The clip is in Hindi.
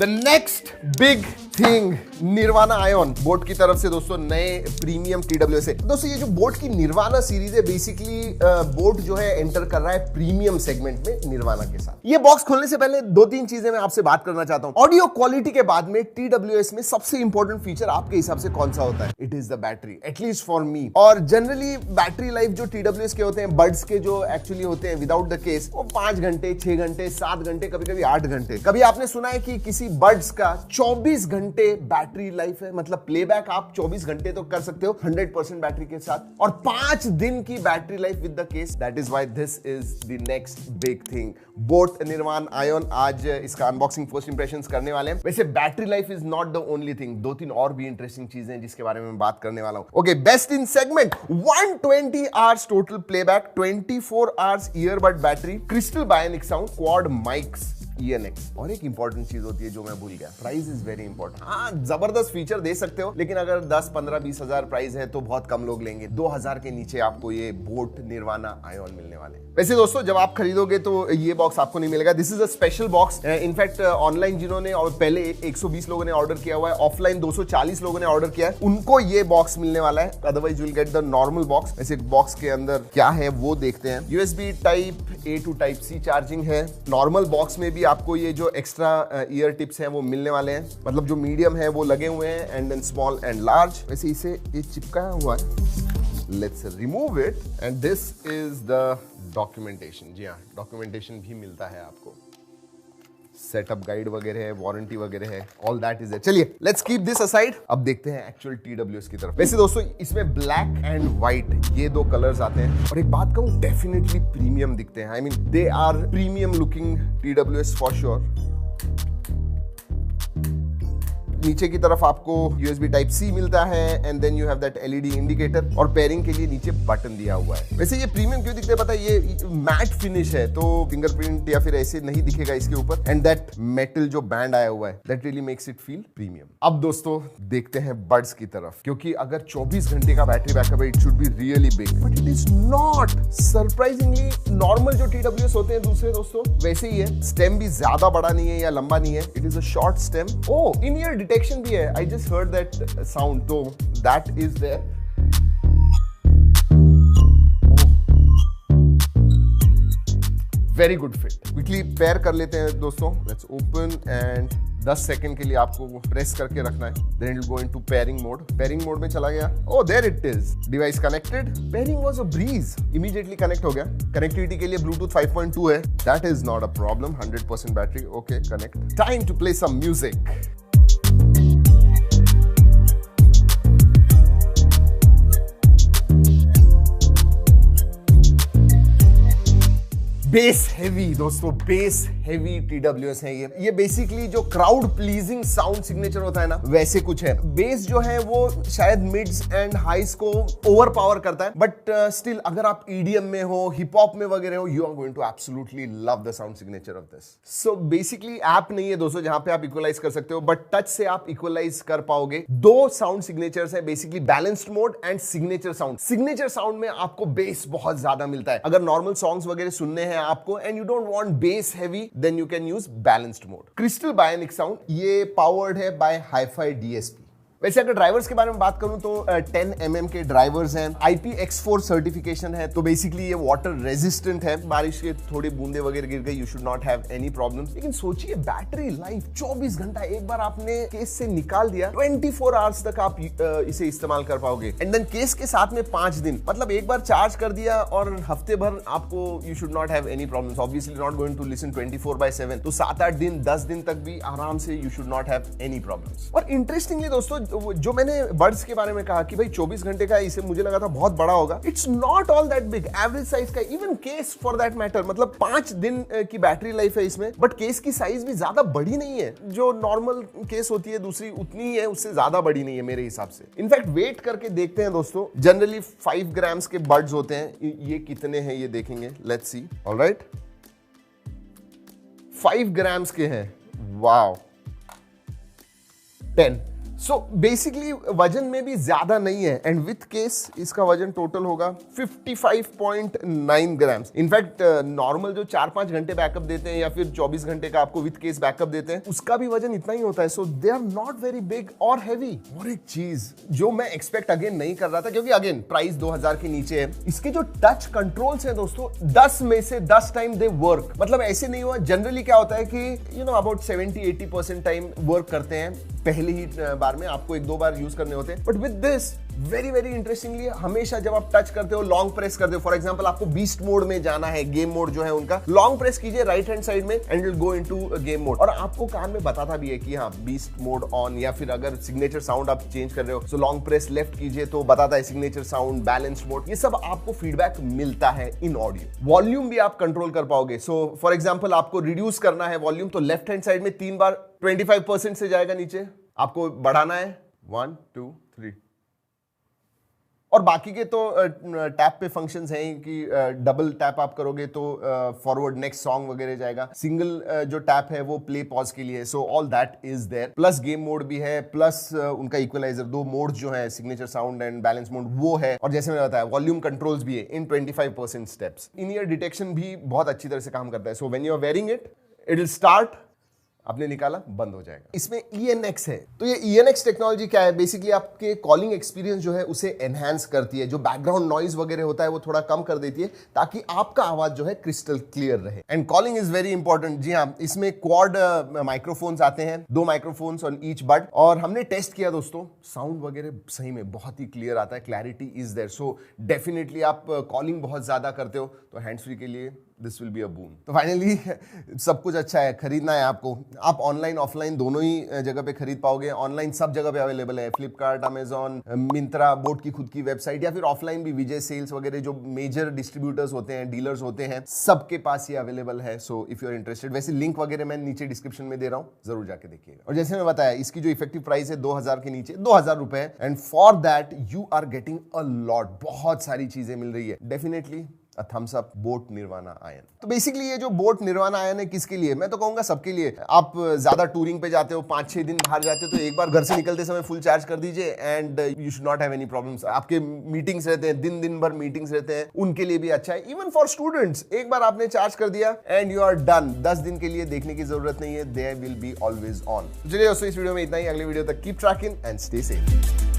The next big thing Nirvana Ion boAt की तरफ से दोस्तों नए प्रीमियम TWS है। दोस्तों ये जो बोट की निर्वाणा सीरीज है बेसिकली बोट जो है एंटर कर रहा है प्रीमियम सेगमेंट में निर्वाणा के साथ। ये बॉक्स खोलने से पहले दो तीन चीजें मैं आपसे बात करना चाहता हूं। ऑडियो क्वालिटी के बाद में TWS में सबसे इंपॉर्टेंट फीचर आपके हिसाब से कौन सा होता है? It is the battery, at least for me. और जनरली बैटरी लाइफ जो TWS के होते हैं, बड्स के जो एक्चुअली होते हैं विदाउट द केस, वो 5 घंटे, 6 घंटे, 7 घंटे, कभी कभी 8 घंटे। कभी आपने सुना है कि किसी बड्स का 24 घंटे बैटरी लाइफ है, मतलब प्लेबैक आप 24 घंटे तो कर सकते हो 100% बैटरी के साथ, और 5 दिन की battery life with the case. That is why this is the next big thing. BoAt Nirvana Ion, आज इसका अनबॉक्सिंग फर्स्ट इंप्रेशंस करने वाले हैं। वैसे battery life is not the only thing, 2-3 और भी इंटरेस्टिंग चीजें हैं जिसके बारे में बात करने वाला हूं। Okay, best in segment 120 hours total playback, 24 hours earbud battery, crystal bionic sound, quad mics, ENX। और एक इंपॉर्टेंट चीज होती है जो मैं भूल गया, प्राइस इज वेरी इंपॉर्टेंट। हाँ, जबरदस्त फीचर दे सकते हो, लेकिन अगर 10, 15, 20 हजार प्राइस है तो बहुत कम लोग लेंगे। 2000 के नीचे आपको ये बोट निर्वाणा आयोन मिलने वाले। वैसे दोस्तों जब आप खरीदोगे तो ये बॉक्स आपको नहीं मिलेगा। This is a special box. In fact online जिन्होंने और पहले 120 लोगों ने ऑर्डर किया हुआ है, ऑफलाइन 240 लोगों ने ऑर्डर किया है, उनको ये बॉक्स मिलने वाला है। Otherwise you will get the normal box. वैसे बॉक्स के अंदर क्या है वो देखते हैं। USB type A to type C charging है। नॉर्मल बॉक्स में भी आपको ये जो एक्स्ट्रा ईयर टिप्स हैं वो मिलने वाले हैं, मतलब जो मीडियम है वो लगे हुए हैं, and then small and large. वैसे इसे ये चिपकाया हुआ है, let's remove it, and this is the documentation. जी हाँ, डॉक्यूमेंटेशन भी मिलता है आपको, सेटअप गाइड वगैरह है, वारंटी वगैरह है, ऑल दैट इज है। चलिए लेट्स कीप दिस असाइड, अब देखते हैं एक्चुअल TWS की तरफ। वैसे दोस्तों इसमें ब्लैक एंड व्हाइट ये दो कलर्स आते हैं, और एक बात कहूं, डेफिनेटली प्रीमियम दिखते हैं। I mean they are premium looking TWS for sure. नीचे की तरफ आपको USB टाइप C मिलता है, and then you have that LED indicator, और पेयरिंग के लिए नीचे बटन दिया हुआ है। वैसे ये प्रीमियम क्यों दिखता है पता है? ये मैट फिनिश है तो फिंगरप्रिंट या फिर ऐसे नहीं दिखेगा इसके ऊपर, एंड दैट मेटल जो बैंड आया हुआ है that really makes it feel premium. अब दोस्तों देखते हैं बड्स की तरफ, क्योंकि अगर 24 घंटे का बैटरी बैकअप है it should be really big, but it is not. Surprisingly normal जो TWS होते हैं दूसरे दोस्तों वैसे ही है। स्टेम भी ज्यादा बड़ा नहीं है या लंबा नहीं है, it is a short stem. Oh, in ear detection भी है, I just heard that sound, तो that is there. Very good fit. Quickly pair कर लेते हैं दोस्तों। लेट्स ओपन, एंड 10 सेकंड के लिए आपको प्रेस करके रखना है, then it will go into pairing mode. Pairing mode में चला गया। Oh, there it is, device connected. Pairing was a breeze, immediately connect हो गया। कनेक्टिविटी के लिए ब्लूटूथ 5.2 है, that is not a problem. 100% battery, okay, connect. Time to play some music. Bass heavy दोस्तों, बेस हेवी TWS है ये बेसिकली जो क्राउड प्लीजिंग साउंड सिग्नेचर होता है ना, वैसे कुछ है। बेस जो है वो शायद मिड्स एंड हाइस को ओवर पावर करता है, बट स्टिल अगर आप EDM में हो, हिप हॉप में वगैरह हो, you are going to absolutely love the sound signature of this. So basically app नहीं है दोस्तों जहां पे आप इक्वलाइज कर सकते हो, बट टच से आप इक्वलाइज कर पाओगे। 2 साउंड सिग्नेचर्स है basically, balanced mode and signature sound. Signature sound में आपको बेस बहुत ज्यादा मिलता है। अगर नॉर्मल सॉन्ग्स वगैरह सुनने हैं आपको and you don't want bass heavy, then you can use balanced mode. Crystal bionic sound, ये पावर्ड है बाय हाईफाई DSP। वैसे अगर ड्राइवर्स के बारे में बात करूं तो 10 mm के ड्राइवर्स हैं, IPX4 सर्टिफिकेशन है, तो बेसिकली ये वाटर रेजिस्टेंट है। बारिश के थोड़े बूंदे वगैरह गिर गए, you should not have any problem. लेकिन सोचिए बैटरी लाइफ 24 घंटा, एक बार आपने केस से निकाल दिया 24 आवर्स तक आप इसे इस्तेमाल कर पाओगे, एंड देन केस के साथ में 5 दिन, मतलब एक बार चार्ज कर दिया और हफ्ते भर आपको you should not have any problems. Obviously not going to listen 24/7, तो 7-8 दिन 10 दिन तक भी आराम से you should not have any problems. और इंटरेस्टिंगली दोस्तों जो मैंने बड्स के बारे में कहा कि भाई 24 घंटे का, इसे मुझे लगा था बहुत बड़ा होगा। It's not all that big, average size का, even case for that matter, मतलब 5 दिन की बैटरी लाइफ है इसमें, बट केस की साइज भी ज्यादा बड़ी नहीं है। जो नॉर्मल केस होती है दूसरी उतनी ही है, उससे ज्यादा बड़ी नहीं है मेरे हिसाब से। इनफैक्ट वेट करके देखते हैं दोस्तों, जनरली 5 ग्राम्स के बड्स होते हैं, ये कितने हैं ये देखेंगे, लेट्स सी। ऑलराइट, 5 ग्राम्स के हैं, वाओ, 10। सो बेसिकली वजन में भी ज्यादा नहीं है एंड विथ केस इसका वजन टोटल होगा 55.9 ग्राम्स। इनफैक्ट नॉर्मल जो 4-5 घंटे बैकअप देते हैं या फिर 24 घंटे का आपको विथ केस बैकअप देते हैं उसका भी वजन इतना ही होता है। So they are not very big और हैवी। और एक चीज जो मैं एक्सपेक्ट अगेन नहीं कर रहा था, क्योंकि अगेन प्राइस 2000 के नीचे है, इसके जो टच कंट्रोल्स हैं दोस्तों 10 में से 10 टाइम दे वर्क। मतलब ऐसे नहीं हुआ, जनरली क्या होता है कि you know about 70-80% time work करते हैं, पहले ही बार में आपको 1-2 बार यूज करने होते हैं। But with this very very interestingly हमेशा जब आप टच करते हो, लॉन्ग प्रेस करते हो, फॉर एग्जांपल आपको बीस्ट मोड में जाना है, गेम मोड जो है उनका, लॉन्ग प्रेस कीजिए राइट हैंड साइड में and will go into game mode. और आपको कान में बताता भी है कि हाँ बीस्ट मोड ऑन, या फिर अगर सिग्नेचर साउंड आप चेंज कर रहे हो तो लॉन्ग प्रेस लेफ्ट कीजिए तो बताता है सिग्नेचर साउंड, बैलेंस मोड, ये सब आपको फीडबैक मिलता है इन ऑडियो। वॉल्यूम भी आप कंट्रोल कर पाओगे। सो फॉर एग्जांपल आपको रिड्यूस करना है वॉल्यूम तो लेफ्ट हैंड साइड में 3 बार 25% से जाएगा नीचे, आपको बढ़ाना है 1 2 3, और बाकी के तो टैप पे फंक्शंस हैं कि डबल टैप आप करोगे तो फॉरवर्ड नेक्स्ट सॉन्ग वगैरह जाएगा, सिंगल जो टैप है वो प्ले पॉज के लिए। So all that is there, plus game mode भी है, प्लस उनका इक्वलाइजर, 2 मोड्स जो है signature sound and balance mode वो है, और जैसे मैंने बताया वॉल्यूम कंट्रोल्स भी है in 25% steps. In ear detection भी बहुत अच्छी तरह से काम करता है। So when you are wearing it will start, आपने निकाला बंद हो जाएगा। इसमें ENX है, तो ये ENX टेक्नोलॉजी क्या है, बेसिकली आपके कॉलिंग एक्सपीरियंस जो है उसे एनहांस करती है, जो बैकग्राउंड नॉइज वगैरह होता है वो थोड़ा कम कर देती है ताकि आपका आवाज जो है क्रिस्टल क्लियर रहे। And calling is very important. जी हाँ, इसमें क्वाड माइक्रोफोन्स आते हैं, 2 माइक्रोफोन्स ऑन ईच बड, और हमने टेस्ट किया दोस्तों, साउंड वगैरह सही में बहुत ही क्लियर आता है, clarity is there. So definitely आप कॉलिंग बहुत ज्यादा करते हो तो हैंड्स फ्री के लिए this will be a boom. तो फाइनली सब कुछ अच्छा है, खरीदना है आपको, आप ऑनलाइन ऑफलाइन दोनों ही जगह पे खरीद पाओगे। ऑनलाइन सब जगह पे अवेलेबल है, फ्लिपकार्ट, अमेजॉन, मिंत्रा, बोट की खुद की वेबसाइट, या फिर ऑफलाइन भी विजय सेल्स वगैरह जो मेजर डिस्ट्रीब्यूटर्स होते हैं, डीलर्स होते हैं, सबके पास ये अवेलेबल है। So if you are interested, वैसे लिंक वगैरह मैं नीचे डिस्क्रिप्शन में दे रहा हूँ, जरूर जाके देखिएगा। और जैसे मैं बताया इसकी जो इफेक्टिव प्राइस है 2000 के नीचे 2000 रुपए, and for that you are getting a lot, बहुत सारी चीजें मिल रही है। Definitely a thumbs up boAt Nirvana Ion. तो बेसिकली ये जो बोट निर्वाणा आयन है किसके लिए, मैं तो कहूंगा सबके लिए। आप ज्यादा टूरिंग पे जाते हो, 5-6 दिन बाहर जाते हो, तो एक बार घर से निकलते समय फुल चार्ज कर दीजिए and you should not have any problems. आपके मीटिंग्स रहते हैं, दिन भर मीटिंग्स रहते हैं, उनके लिए भी अच्छा है। इवन फॉर स्टूडेंट्स, एक बार आपने चार्ज कर दिया एंड यू आर डन, 10 दिन के लिए देखने की जरूरत नहीं है, there will be always on. चलिए दोस्तों, इस वीडियो में इतना ही। अगले वीडियो तक keep trekking and stay safe.